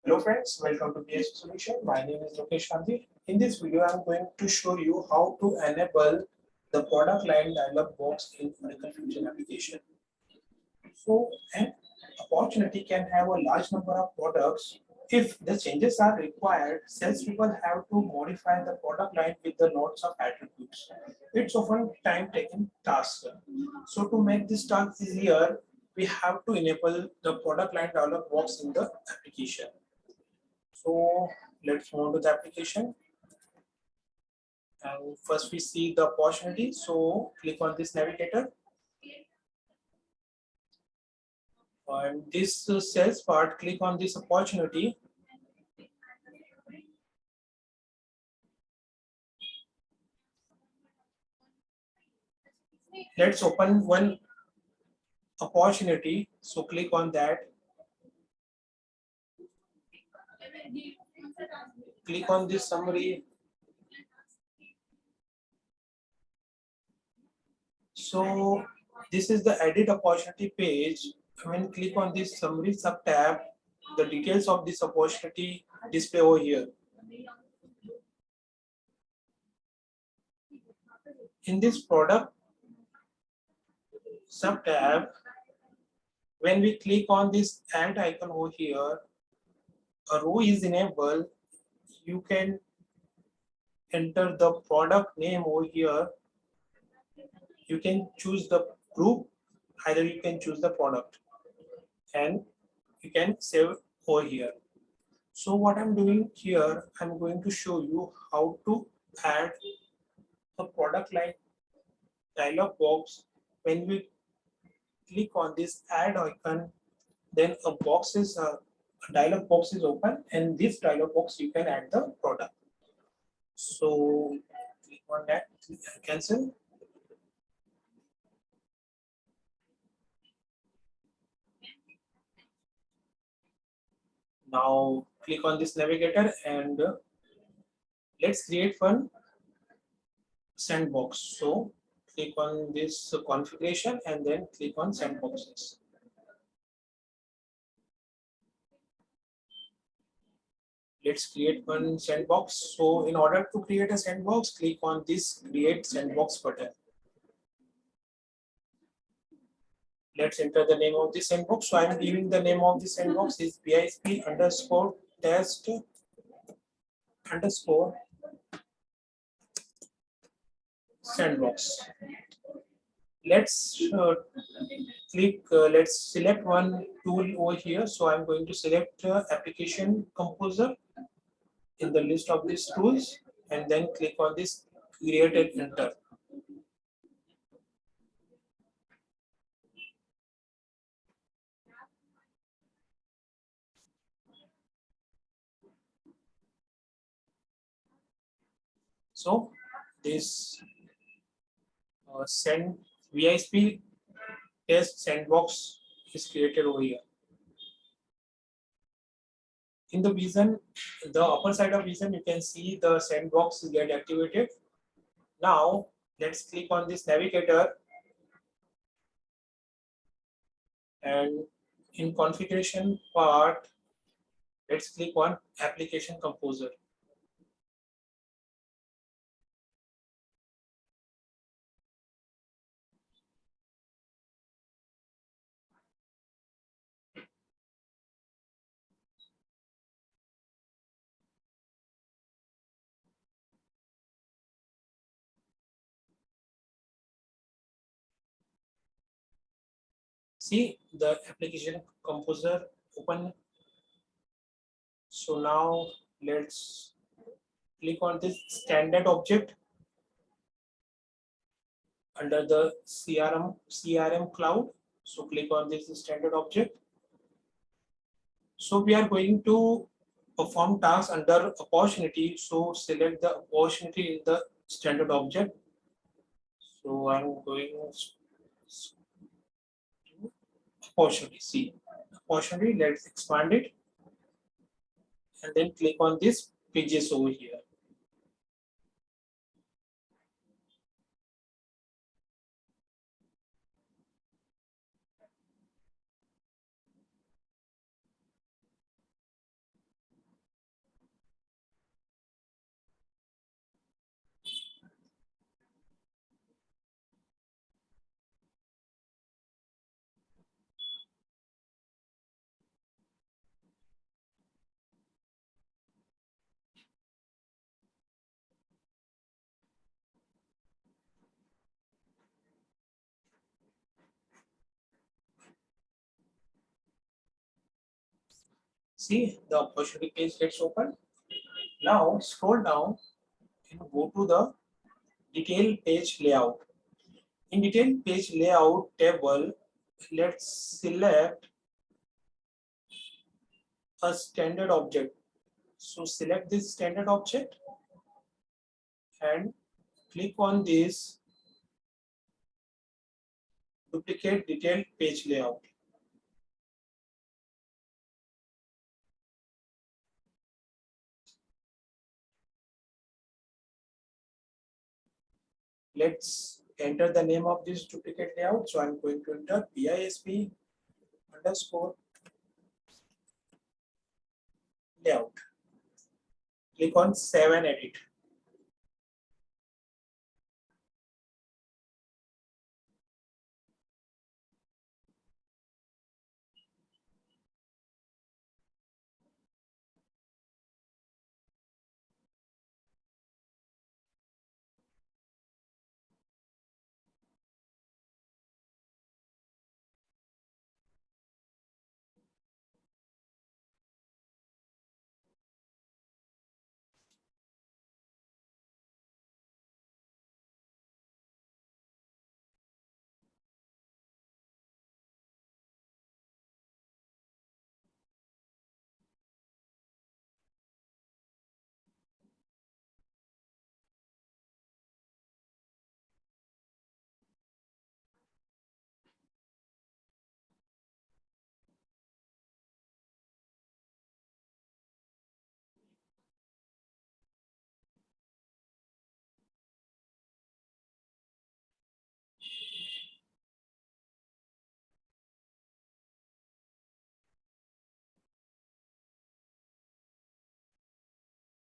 Hello friends, welcome to BISP Solution. My name is Lokesh Gandhi. In this video, I am going to show you how to enable the product line dialog box in Oracle Fusion application. So, an opportunity can have a large number of products. If the changes are required, salespeople have to modify the product line with the lots of attributes. It's often time-taking task. So, to make this task easier, we have to enable the product line dialog box in the application. So let's move on to the application. And first we see the opportunity. So click on this navigator. And this sales part, click on this opportunity. Let's open one opportunity. So click on that. Click on this summary. So this is the edit opportunity page. When click on this summary sub tab, the details of this opportunity display over here. In this product sub tab, when we click on this add icon over here, a row is enabled. You can enter the product name over here. You can choose the group, either you can choose the product, and you can save over here. So what I'm doing here, I'm going to show you how to add a product line dialog box. When we click on this add icon, then a dialog box is open, and this dialog box you can add the product. So click on that, cancel. Now click on this navigator and let's create one sandbox. So click on this configuration and then click on sandboxes. Let's create one sandbox. So in order to create a sandbox, click on this create sandbox button. Let's enter the name of the sandbox. So I'm giving the name of the sandbox is BISP underscore test underscore sandbox. Let's let's select one tool over here. So I'm going to select application composer in the list of these tools and then click on this create and enter. So this send BISP test sandbox is created over here. In the vision, the upper side of vision, you can see the sandbox get activated. Now let's click on this navigator and in configuration part, let's click on application composer. See the application composer open. So now let's click on this standard object under the CRM cloud. So click on this standard object. So we are going to perform tasks under opportunity. So select the opportunity in the standard object. So I'm going to opportunity. See opportunity. Let's expand it, and then click on this pages over here. See, the opportunity page gets open. Now scroll down and go to the detail page layout. In detail page layout table, let's select a standard object. So select this standard object and click on this duplicate detailed page layout. Let's enter the name of this duplicate layout. So I'm going to enter BISP underscore layout. Click on save and edit.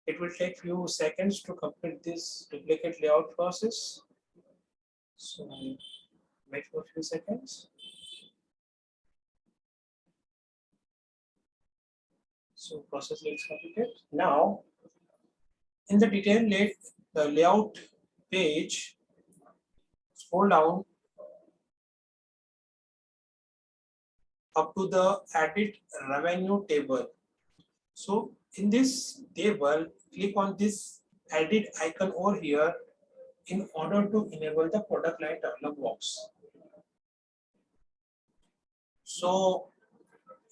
It will take few seconds to complete this duplicate layout process. So wait for a few seconds. So process gets completed. Now in the the layout page, scroll down up to the edit revenue table. So in this table, click on this edit icon over here in order to enable the product line dialog box. So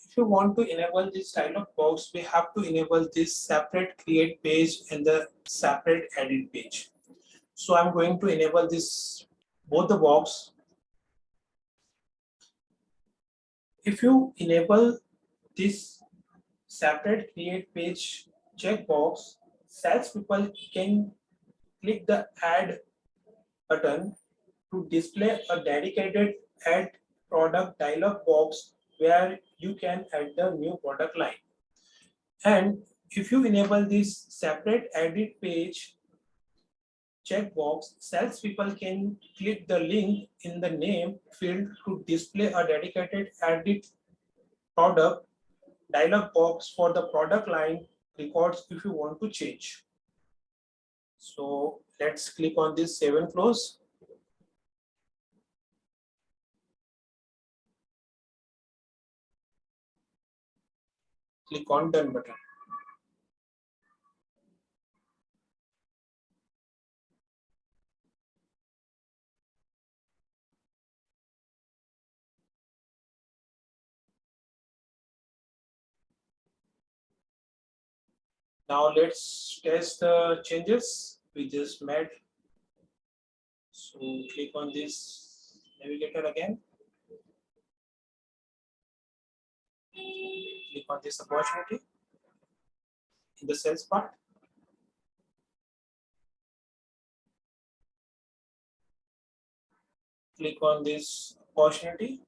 if you want to enable this dialog box, we have to enable this separate create page and the separate edit page. So I'm going to enable this both the box. If you enable this separate create page checkbox, salespeople can click the add button to display a dedicated add product dialog box where you can add the new product line. And if you enable this separate edit page checkbox, salespeople can click the link in the name field to display a dedicated edit product dialog box for the product line records if you want to change. So let's click on this save and close. Click on done button. Now let's test the changes we just made. So click on this navigator again. Click on this opportunity in the sales part. Click on this opportunity.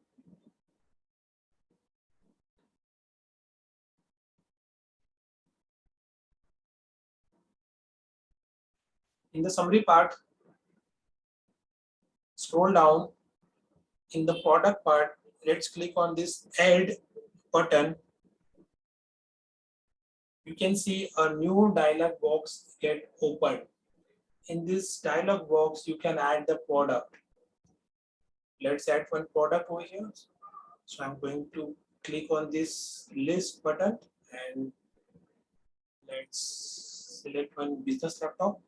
In the summary part, scroll down in the product part. Let's click on this add button. You can see a new dialog box get opened. In this dialog box, you can add the product. Let's add one product over here. So I'm going to click on this list button and let's select one business laptop.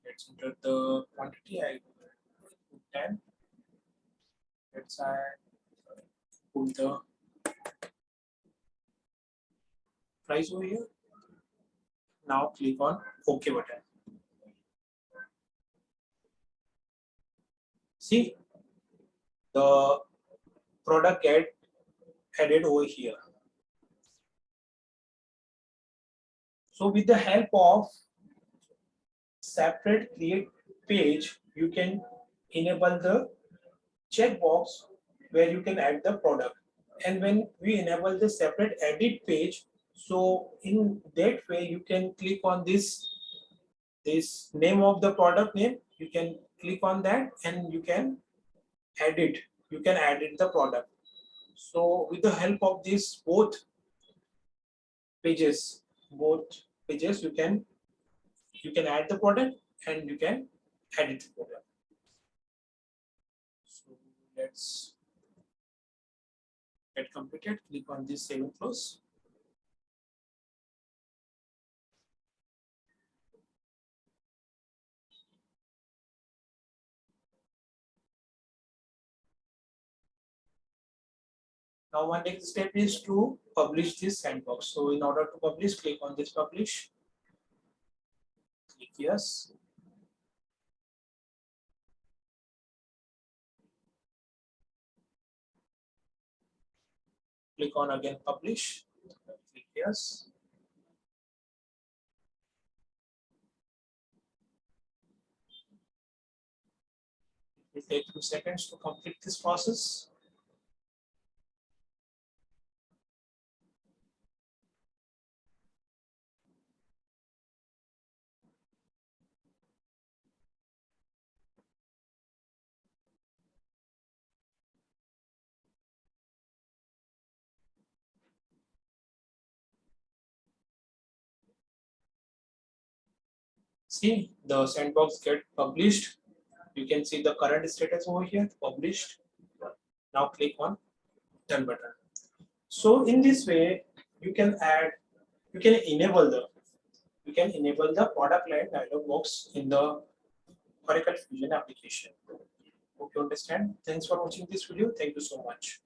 Let's enter the quantity. I put 10. Let's put the price over here. Now click on OK button. See, the product get added over here. So with the help of separate create page, you can enable the checkbox where you can add the product. And when we enable the separate edit page, so in that way you can click on this name of the product name, you can click on that and you can edit the product. So with the help of these both pages you can add the product and you can edit the product. So let's get completed. Click on this save and close. Now my next step is to publish this sandbox. So in order to publish, click on this publish. Click yes. Click on again publish. Click yes. It will take 2 seconds to complete this process. See, the sandbox get published. You can see the current status over here, published. Now click on done button. So in this way, you can enable the product line dialog box in the Oracle Fusion application. Hope you understand. Thanks for watching this video. Thank you so much.